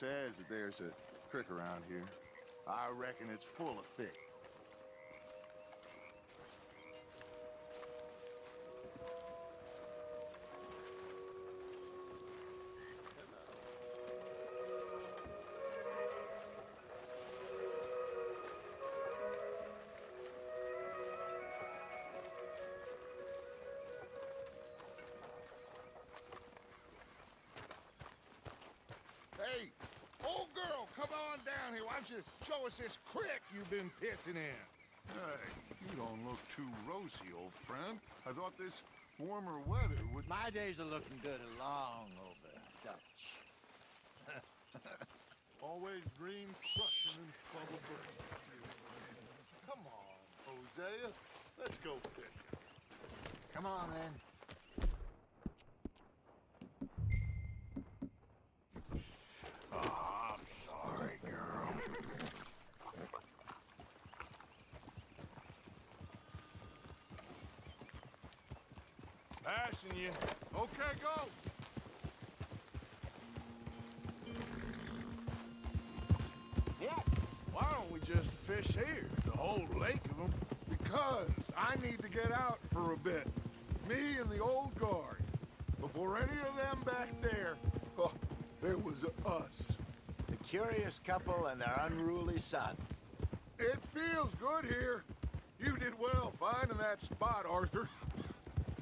says that there's a creek around here. I reckon it's full of fish. Hey, old girl, come on down here. Why don't you show us this creek you've been pissing in? Hey, you don't look too rosy, old friend. I thought this warmer weather would... My days are looking good along over, Dutch. Always dream crushing and trouble burning. Come on, Hosea. Let's go fishing. Come on, then. Oh, I'm sorry, girl. Passing you. Okay, go. Yeah. Why don't we just fish here? There's a whole lake of them. Because I need to get out for a bit. Me and the old guard. Before any of them back there, oh, there was us. The curious couple and their unruly son. It feels good here. You did well finding that spot, Arthur.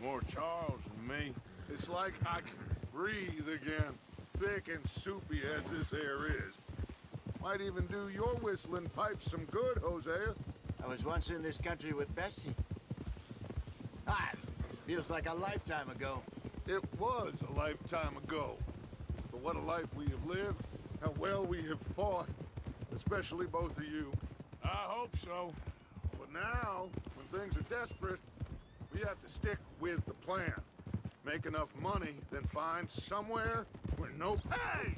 More Charles than me. It's like I can breathe again, thick and soupy as this air is. Might even do your whistling pipes some good, Hosea. I was once in this country with Bessie. Ah, feels like a lifetime ago. It was a lifetime ago. But what a life we have lived, how well we have fought, especially both of you. I hope so. But now, when things are desperate, we have to stick with the plan. Make enough money, then find somewhere where Hey!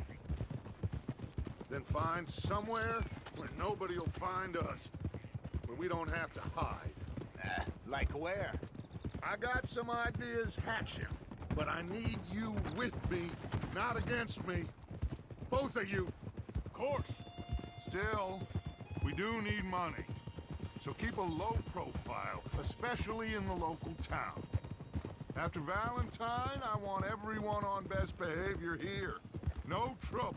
Then find somewhere where nobody will find us. Where we don't have to hide. Like where? I got some ideas hatching, but I need you with me, not against me. Both of you. Of course. Still, we do need money. So keep a low profile, especially in the local town. After Valentine, I want everyone on best behavior here. No trouble.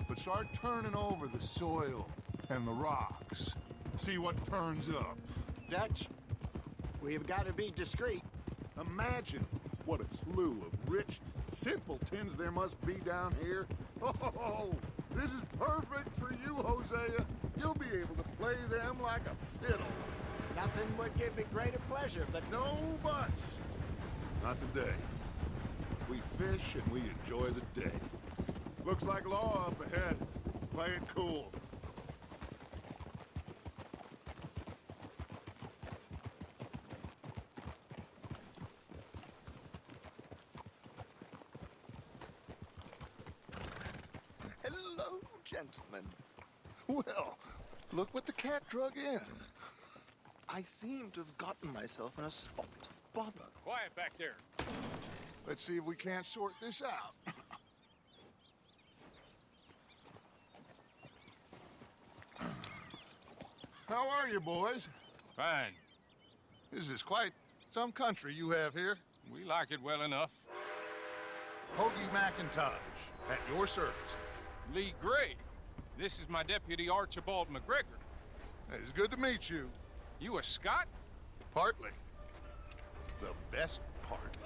But start turning over the soil and the rocks. See what turns up. Dutch, we've got to be discreet. Imagine what a slew of rich simpletons there must be down here. Oh, this is perfect for you, Hosea. You'll be able to play them like a fiddle. Nothing would give me greater pleasure, but No buts. Not today. We fish and we enjoy the day. Looks like law up ahead. Play it cool. Hello, gentlemen. Well, look what the cat drug in. I seem to have gotten myself in a spot of bother. Quiet back there. Let's see if we can't sort this out. How are you, boys? Fine. This is quite some country you have here. We like it well enough. Hoagie McIntosh, at your service. Lee Gray. This is my deputy Archibald McGregor. It's good to meet you. You a Scot? Partly. The best part.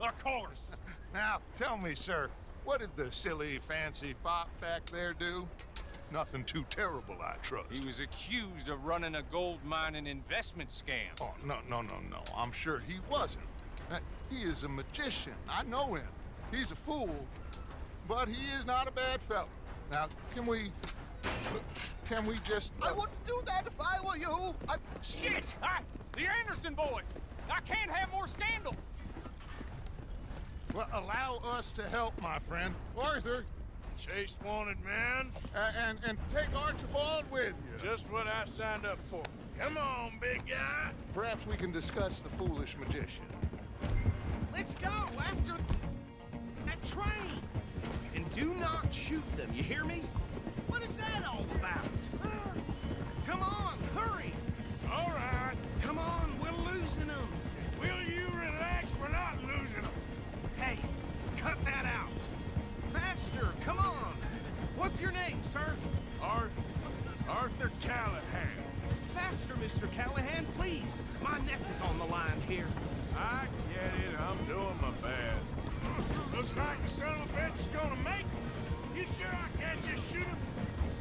Of course. Now, tell me, sir, what did the silly, fancy fop back there do? Nothing too terrible, I trust. He was accused of running a gold mining investment scam. Oh, no. I'm sure he wasn't. He is a magician. I know him. He's a fool, but he is not a bad fellow. Now, can we just... I wouldn't do that if I were you. Shit! The Anderson boys! I can't have more scandal! Well, allow us to help, my friend. Arthur! Chase wanted man. And take Archibald with you. Just what I signed up for. Come on, big guy. Perhaps we can discuss the foolish magician. Let's go after that train. And do not don't shoot them, you hear me? What is that all about? Come on, hurry! All right. Come on, we're losing them. Will you relax? We're not losing them. Hey, cut that out. Faster, come on. What's your name, sir? Arthur Callahan. Faster, Mr. Callahan, please. My neck is on the line here. I get it. I'm doing my best. Looks like the son of a bitch is gonna make it. You sure I can't just shoot him?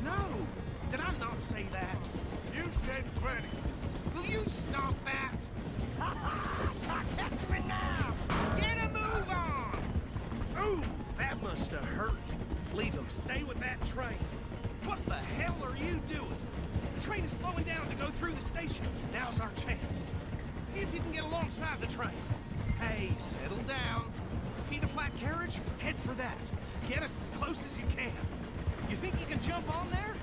No, did I not say that? You've said plenty. Will you stop that? Catch me now! Get a move on! Ooh, that must have hurt. Leave him. Stay with that train. What the hell are you doing? The train is slowing down to go through the station. Now's our chance. See if you can get alongside the train. Hey, settle down. See the flat carriage? Head for that. Get us as close as you can. You think you can jump on there?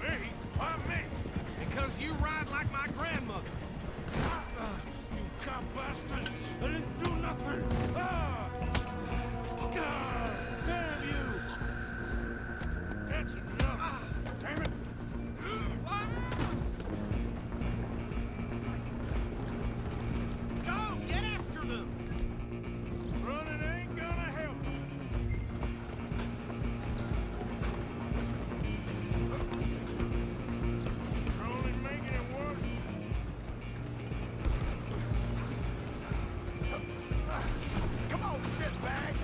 Me? Why me? Because you ride like my grandmother. You cop bastard! I didn't do nothing! Ah! God damn you! That's enough! Damn it! Go! Get after them! Running ain't gonna help! You're only making it worse! Come on, shitbag!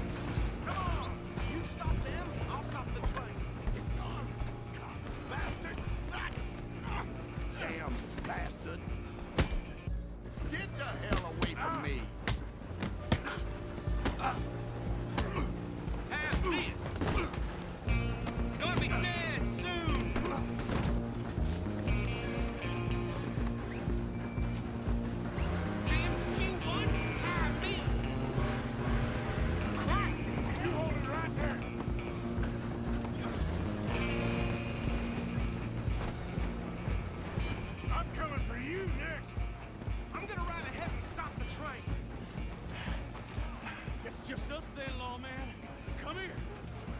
Come on! You stop them, I'll stop the train. Bastard! Damn bastard! Get the hell away from me! Have this! Gonna be dead soon! Didn't you untie me? Christ! You hold it right there! I'm coming for you next! I'm gonna ride ahead and stop the train. It's just us then, lawman. Come here.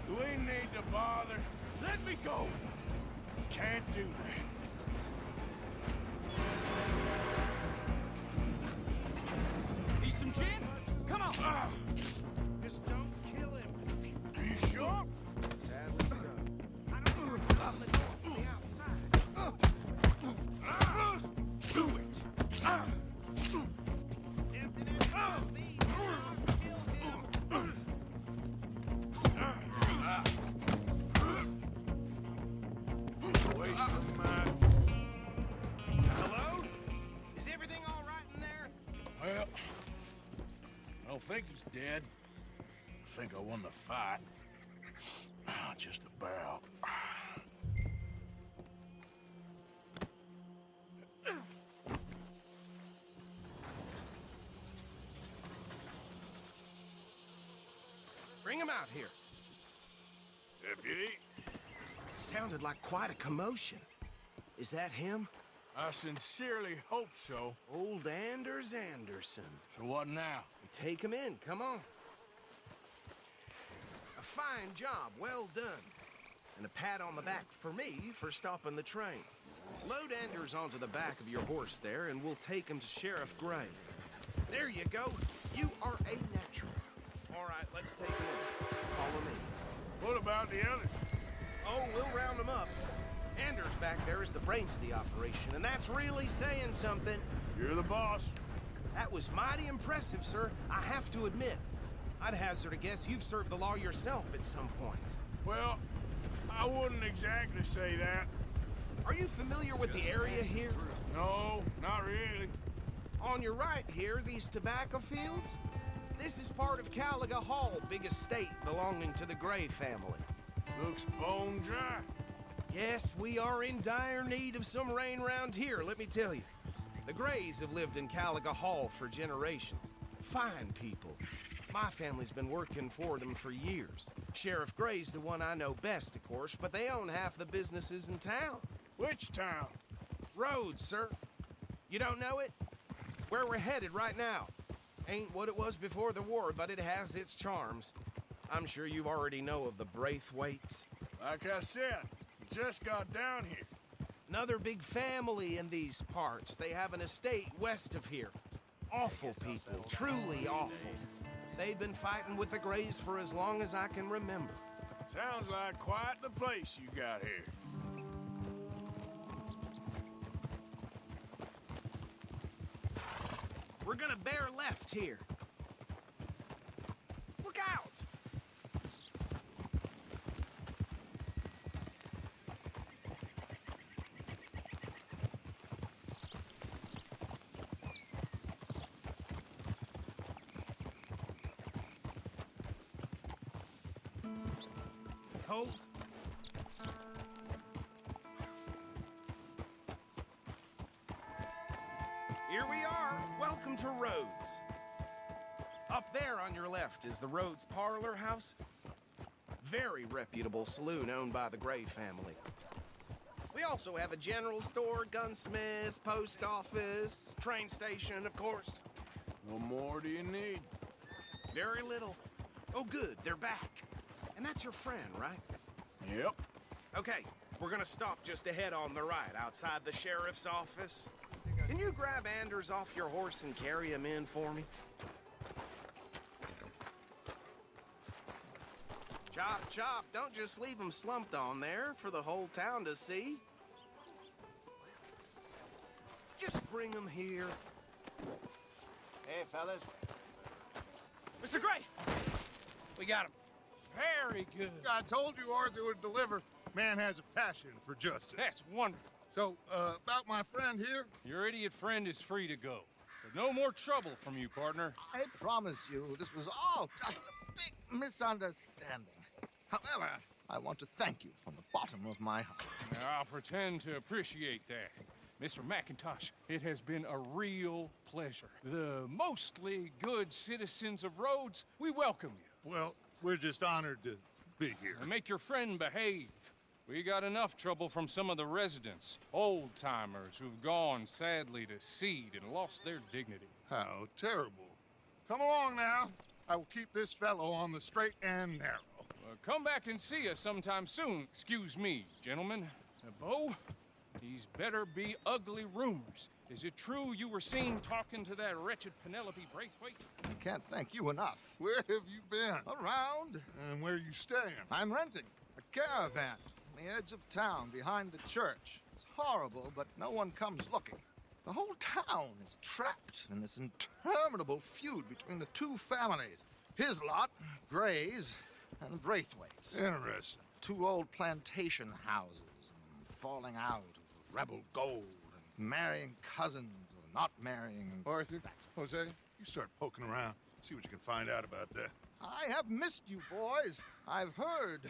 We need to bother. Let me go. Can't do that. Need some gin? Come on! Ah, Just don't kill him. are you sure? Sadly so. I don't know if I'll let go from the outside. Do it! Emptiness will be kill him. Waste of mine. Hello? Is everything all right in there? Well, I don't think he's dead. I think I won the fight. Just about. Bring him out here. Deputy, Sounded like quite a commotion. Is that him? I sincerely hope so. Old Anders Anderson. So what now? Take him in, come on. A fine job, well done. And a pat on the back for me for stopping the train. Load Anders onto the back of your horse there, and we'll take him to Sheriff Gray. There you go. You are a natural. All right, let's take him in. Follow me. What about the others? Oh, we'll round them up. Anders back there is the brains of the operation, and that's really saying something. You're the boss. That was mighty impressive, sir. I have to admit. I'd hazard a guess you've served the law yourself at some point. Well, I wouldn't exactly say that. Are you familiar with the area here? No, not really. On your right here, these tobacco fields? This is part of Caliga Hall, big estate belonging to the Gray family. Looks bone dry. Yes, we are in dire need of some rain round here, let me tell you. The Grays have lived in Caliga Hall for generations. Fine people. My family's been working for them for years. Sheriff Gray's the one I know best, of course, but they own half the businesses in town. Which town? Rhodes, sir. You don't know it? Where we're headed right now. Ain't what it was before the war, but it has its charms. I'm sure you already know of the Braithwaites. Like I said, just got down here. Another big family in these parts. They have an estate west of here. Awful people, truly awful. They've been fighting with the Greys for as long as I can remember. Sounds like quite the place you got here. We're gonna bear left here. Look out! Hold. Here we are. Welcome to Rhodes. Up there on your left is the Rhodes Parlor House. Very reputable saloon owned by the Gray family. We also have a general store, gunsmith, post office, train station, of course. What more do you need? Very little. Oh, good, they're back. And that's your friend, right? Yep. Okay, we're gonna stop just ahead on the right, outside the sheriff's office. Can you grab Anders off your horse and carry him in for me? Chop, chop, don't just leave him slumped on there for the whole town to see. Just bring him here. Hey, fellas. Mr. Gray! We got him. Very good. I told you Arthur would deliver. Man has a passion for justice. That's wonderful. So, about my friend here? Your idiot friend is free to go. But no more trouble from you, partner. I promise you, this was all just a big misunderstanding. However, I want to thank you from the bottom of my heart. I'll pretend to appreciate that. Mr. McIntosh, it has been a real pleasure. The mostly good citizens of Rhodes, we welcome you. Well, we're just honored to be here. And make your friend behave. We got enough trouble from some of the residents, old-timers who've gone, sadly, to seed and lost their dignity. How terrible. Come along now. I will keep this fellow on the straight and narrow. Come back and see us sometime soon. Excuse me, gentlemen. Bo, these better be ugly rumors. Is it true you were seen talking to that wretched Penelope Braithwaite? I can't thank you enough. Where have you been? Around, And where you staying? I'm renting a caravan on the edge of town behind the church. It's horrible, but no one comes looking. The whole town is trapped in this interminable feud between the two families. His lot, Gray's, and Braithwaite's. Interesting. Two old plantation houses, and falling out of rebel gold, and marrying cousins or not marrying. Arthur, Jose, you start poking around. See what you can find out about that. I have missed you, boys. I've heard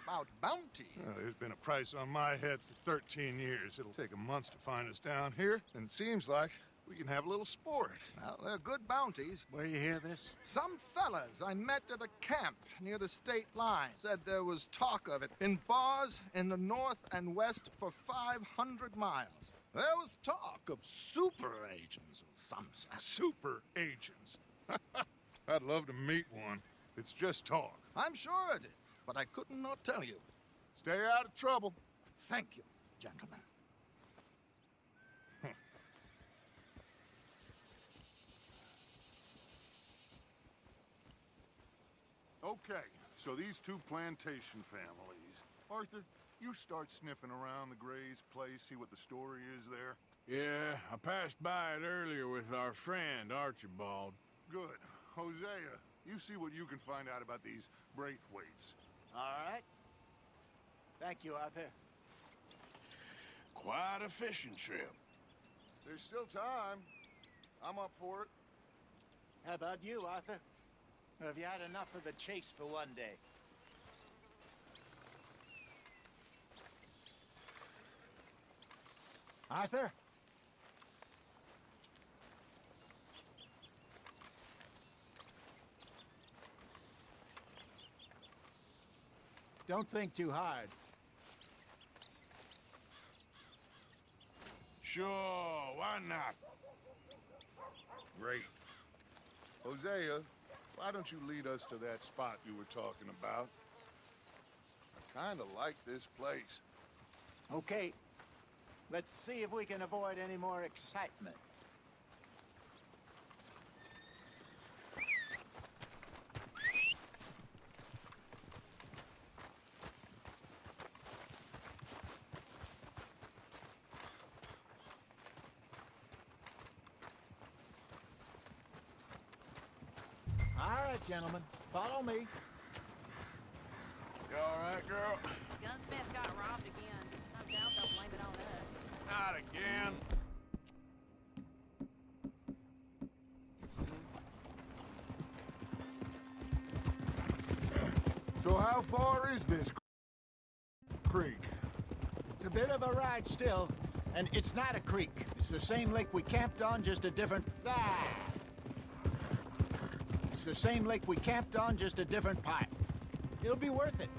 about bounty. There's been a price on my head for 13 years. It'll take a month to find us down here, and it seems like we can have a little sport. Well, they're good bounties. Where you hear this? Some fellas I met at a camp near the state line said there was talk of it in bars in the north and west for 500 miles. There was talk of super agents of some sort. Super agents. I'd love to meet one. It's just talk. I'm sure it is, but I could not tell you. Stay out of trouble. Thank you, gentlemen. Okay, so these two plantation families. Arthur, you start sniffing around the Gray's place, see what the story is there. Yeah, I passed by it earlier with our friend, Archibald. Good. Hosea, you see what you can find out about these Braithwaites. All right. Thank you, Arthur. Quite a fishing trip. There's still time. I'm up for it. How about you, Arthur? Or have you had enough of the chase for one day? Arthur? Don't think too hard. Sure, why not? Great. Hosea, why don't you lead us to that spot you were talking about? I kind of like this place. Okay. Let's see if we can avoid any more excitement. All right, gentlemen, follow me. You all right, girl? Gunsmith got robbed again. I doubt they'll blame it on us. Not again. So how far is this creek? It's a bit of a ride still, and it's not a creek. It's the same lake we camped on, just a different... Ah! It's the same lake we camped on, just a different pipe. It'll be worth it.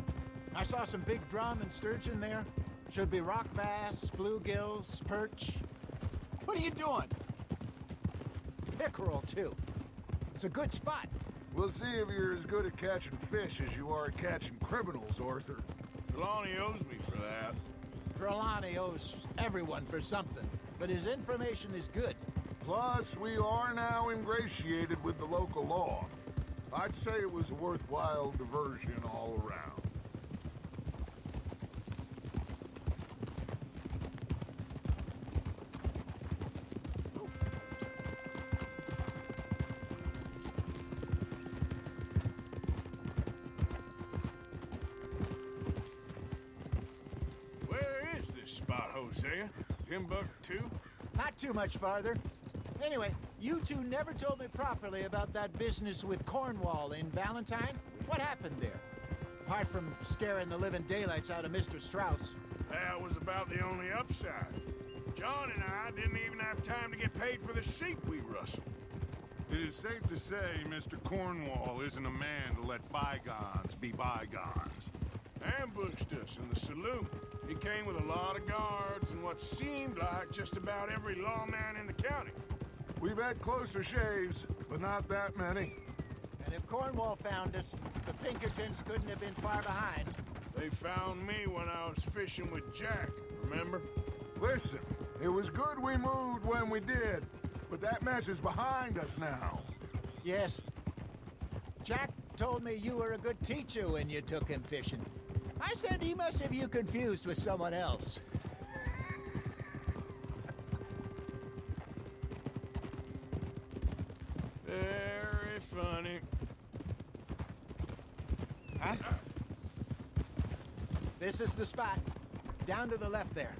I saw some big drum and sturgeon there. Should be rock bass, bluegills, perch. What are you doing? Pickerel, too. It's a good spot. We'll see if you're as good at catching fish as you are at catching criminals, Arthur. Trelawney owes me for that. Trelawney owes everyone for something, but his information is good. Plus, we are now ingratiated with the local law. I'd say it was a worthwhile diversion all around. Where is this spot, Hosea? Timbuktu? Not too much farther. Anyway, you two never told me properly about that business with Cornwall in Valentine. What happened there? Apart from scaring the living daylights out of Mr. Strauss. That was about the only upside. John and I didn't even have time to get paid for the sheep we rustled. It is safe to say Mr. Cornwall isn't a man to let bygones be bygones. Ambushed us in the saloon. He came with a lot of guards and what seemed like just about every lawman in the county. We've had closer shaves, but not that many. And if Cornwall found us, the Pinkertons couldn't have been far behind. They found me when I was fishing with Jack, remember? Listen, it was good we moved when we did, but that mess is behind us now. Yes. Jack told me you were a good teacher when you took him fishing. I said he must have you confused with someone else. Very funny. Huh? This is the spot. Down to the left there.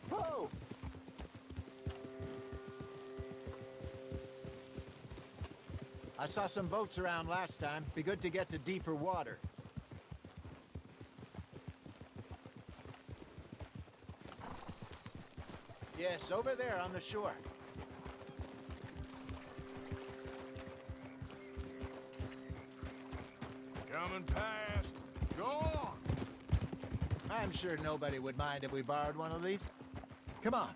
Whoa! I saw some boats around last time. Be good to get to deeper water. Yes, over there on the shore. Coming past. Go on! I'm sure nobody would mind if we borrowed one of these. Come on.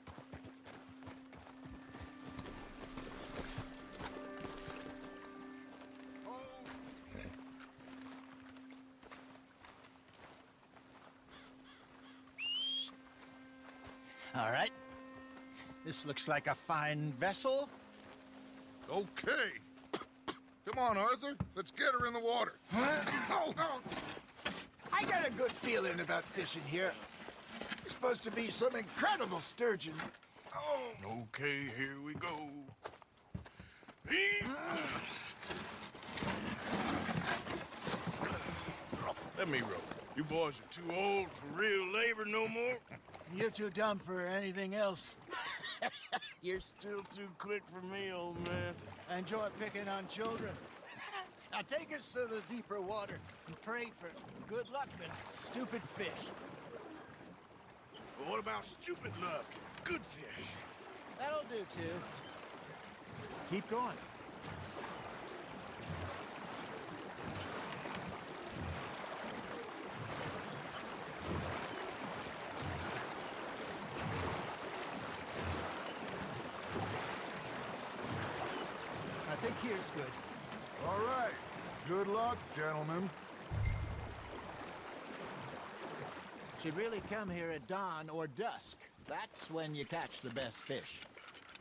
All right. This looks like a fine vessel. Okay. Come on, Arthur. Let's get her in the water. Oh. I got a good feeling about fishing here. It's supposed to be some incredible sturgeon. Oh. Okay, here we go. Let me row. You boys are too old for real labor no more. You're too dumb for anything else. You're still too quick for me, old man. I enjoy picking on children. Now take us to the deeper water and pray for good luck and stupid fish. But what about stupid luck and good fish? That'll do, too. Keep going. think here's good. All right. Good luck, gentlemen. Should really come here at dawn or dusk. That's when you catch the best fish.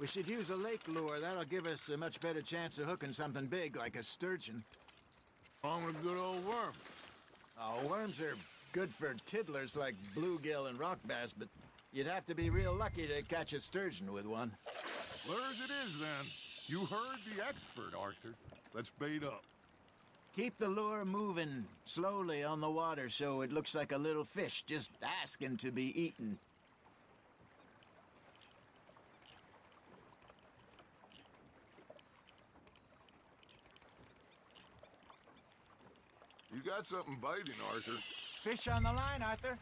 We should use a lake lure. That'll give us a much better chance of hooking something big like a sturgeon. On a good old worm. Oh, worms are good for tiddlers like bluegill and rock bass, but you'd have to be real lucky to catch a sturgeon with one. Clear as it is, then. You heard the expert, Arthur. Let's bait up. Keep the lure moving slowly on the water so it looks like a little fish just asking to be eaten. You got something biting, Arthur. Fish on the line, Arthur.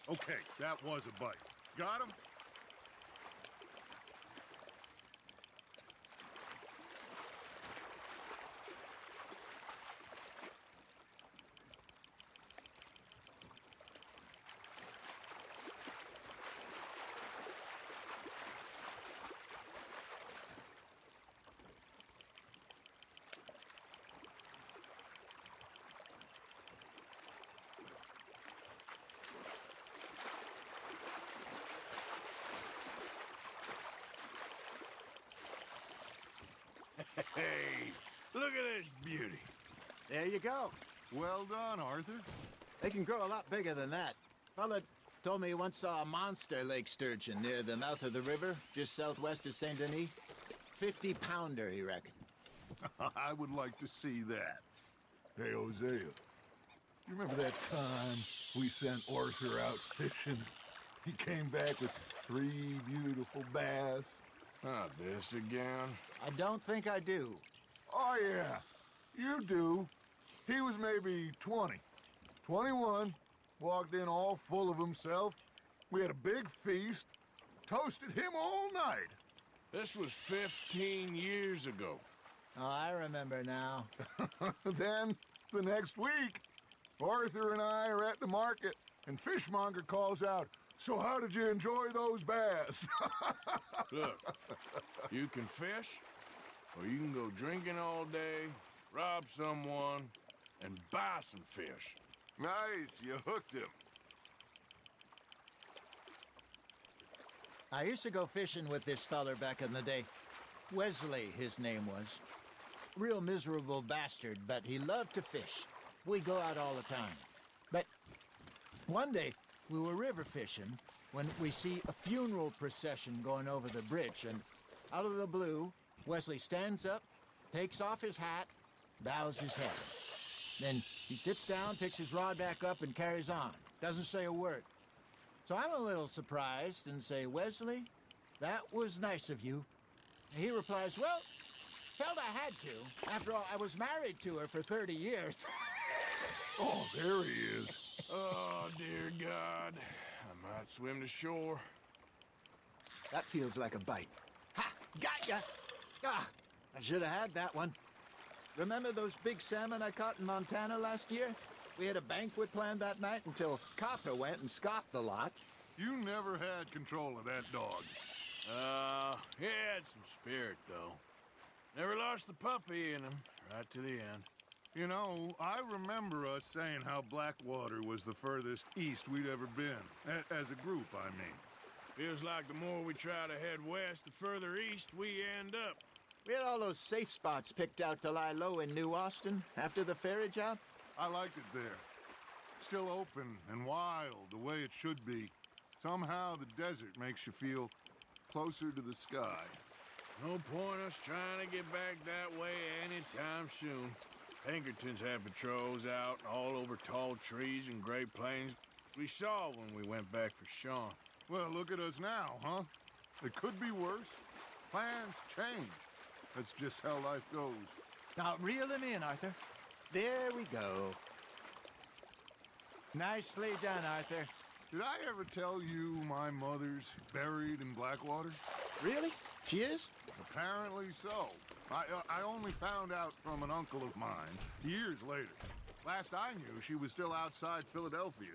Okay, that was a bite. Got him? Hey, look at this beauty. There you go. Well done, Arthur. They can grow a lot bigger than that. Fella told me he once saw a monster lake sturgeon near the mouth of the river, just southwest of Saint Denis. 50-pounder, he reckoned. I would like to see that. Hey, Hosea. You remember that time we sent Arthur out fishing? He came back with 3 beautiful bass. Not this again. I don't think I do. Oh, yeah. You do. He was maybe 20. 21. Walked in all full of himself. We had a big feast. Toasted him all night. This was 15 years ago. Oh, I remember now. Then, the next week, Arthur and I are at the market, and Fishmonger calls out, "So how did you enjoy those bass?" Look, you can fish, or you can go drinking all day, rob someone, and buy some fish. Nice, you hooked him. I used to go fishing with this feller back in the day. Wesley, his name was. Real miserable bastard, but he loved to fish. We'd go out all the time. But one day, we were river fishing when we see a funeral procession going over the bridge, and out of the blue, Wesley stands up, takes off his hat, bows his head. Then he sits down, picks his rod back up, and carries on. Doesn't say a word. So I'm a little surprised and say, "Wesley, that was nice of you." And he replies, "Well, felt I had to. After all, I was married to her for 30 years. Oh, there he is. Oh, dear God. I might swim to shore. That feels like a bite. Ha! Got ya! Ah, I should have had that one. Remember those big salmon I caught in Montana last year? We had a banquet planned that night until Copper went and scoffed the lot. You never had control of that dog. He had some spirit, though. Never lost the puppy in him, right to the end. You know, I remember us saying how Blackwater was the furthest east we'd ever been. As a group, I mean. Feels like the more we try to head west, the further east we end up. We had all those safe spots picked out to lie low in New Austin after the ferry job. I liked it there. Still open and wild, the way it should be. Somehow the desert makes you feel closer to the sky. No point us trying to get back that way anytime soon. Pinkertons had patrols out all over tall trees and Great Plains. We saw when we went back for Sean. Well, look at us now, huh? It could be worse. Plans change. That's just how life goes. Now, reel him in, Arthur. There we go. Nicely done, Arthur. Did I ever tell you my mother's buried in Blackwater? Really? She is? Apparently so. I only found out from an uncle of mine years later. Last I knew, she was still outside Philadelphia.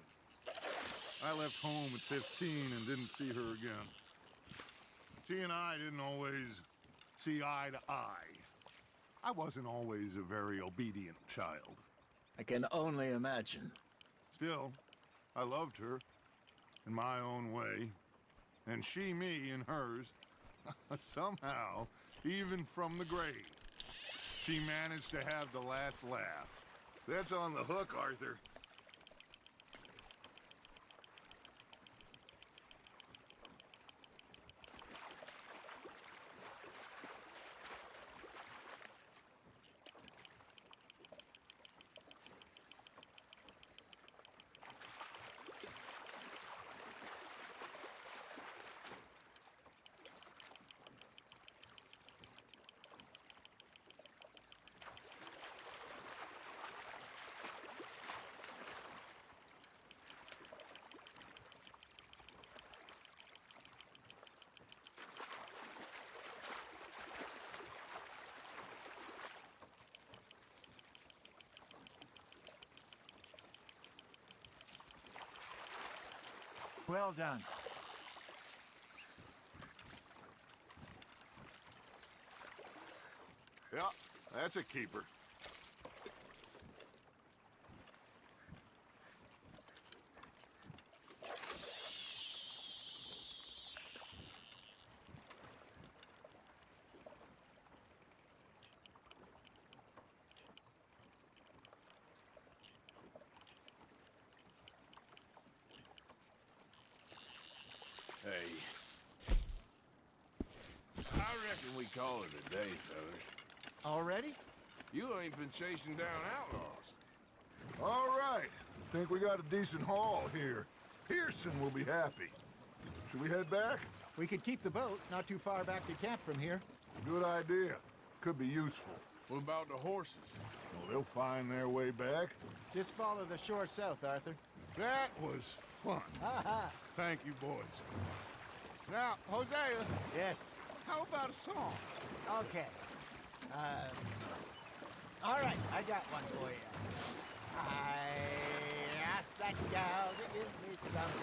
I left home at 15 and didn't see her again. She and I didn't always see eye to eye. I wasn't always a very obedient child. I can only imagine. Still, I loved her in my own way, and she me in hers. Somehow, even from the grave, she managed to have the last laugh. That's on the hook, Arthur. Well done. Yeah, that's a keeper. Hey. I reckon we call it a day, fellas. Already? You ain't been chasing down outlaws. All right. Think we got a decent haul here. Pearson will be happy. Should we head back? We could keep the boat not too far back to camp from here. Good idea. Could be useful. What about the horses? Well, they'll find their way back. Just follow the shore south, Arthur. That was fun. Thank you, boys. Now, Hosea, Yes. how about a song? Okay. All right, I got one for you. I asked that gal to give me some.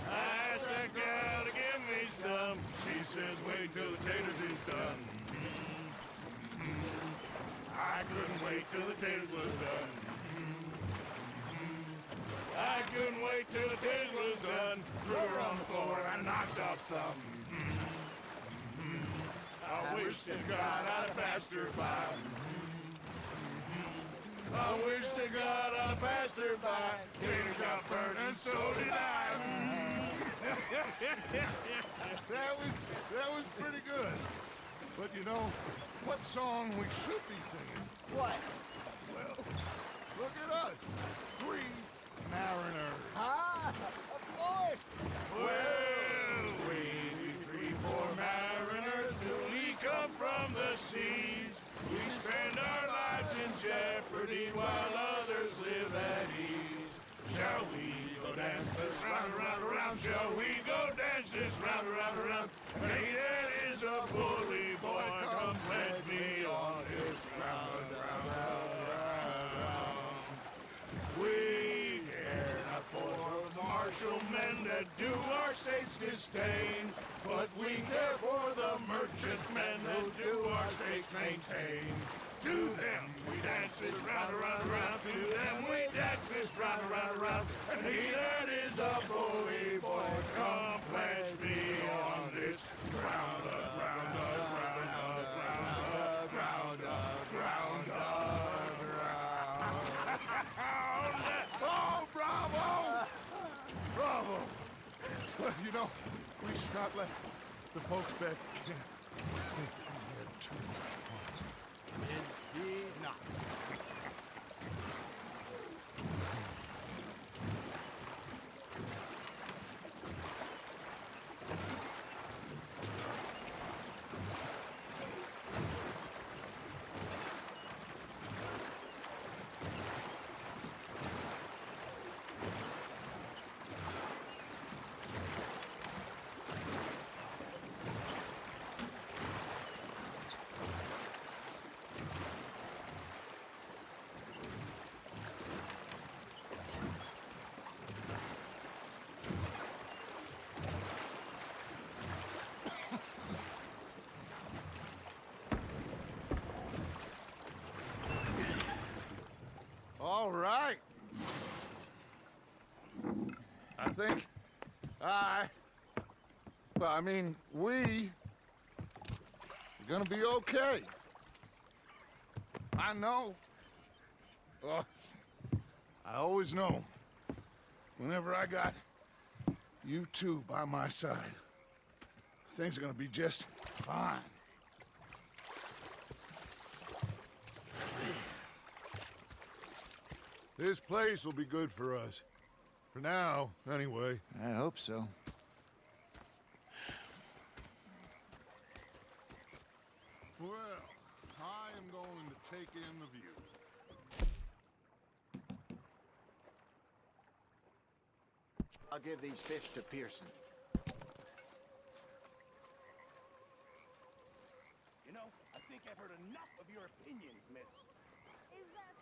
I asked that gal to give me some. She says, wait till the taters is done. I couldn't wait till the taters was done. I couldn't wait till the taters was done. Threw her on the floor and I knocked off some. I wish to God I'd passed her by. I wish to God I passed her by. Tater got burned and so did I. That was pretty good. But you know, what song we should be singing? What? Well, look at us. 3 mariners. Ah, of course. Well, we 3 poor mariners newly come from the seas. We spend our lives in jeopardy while others live at ease. Shall we go dance this round, around, around? Shall we go dance this round, around, around? Hey, that is a bully boy. Come pledge me on his round, round, round, round. We care not for the martial men that do our state's disdain, but we care for the merchant men that do our state's maintain. To them we dance this round, around, around. To them we dance this round, around, around. And he that is a bully boy, come pledge me on this round up, round up, round up, round up, round up, round up, round up. Oh, bravo! Bravo! Well, you know, we should not let the folks back think that we had too much fun. Indeed not. think we are gonna be okay. I know. I always know. Whenever I got you two by my side, things are gonna be just fine. This place will be good for us. For now, anyway. I hope so. Well, I am going to take in the view. I'll give these fish to Pearson. You know, I think I've heard enough of your opinions, miss. Is that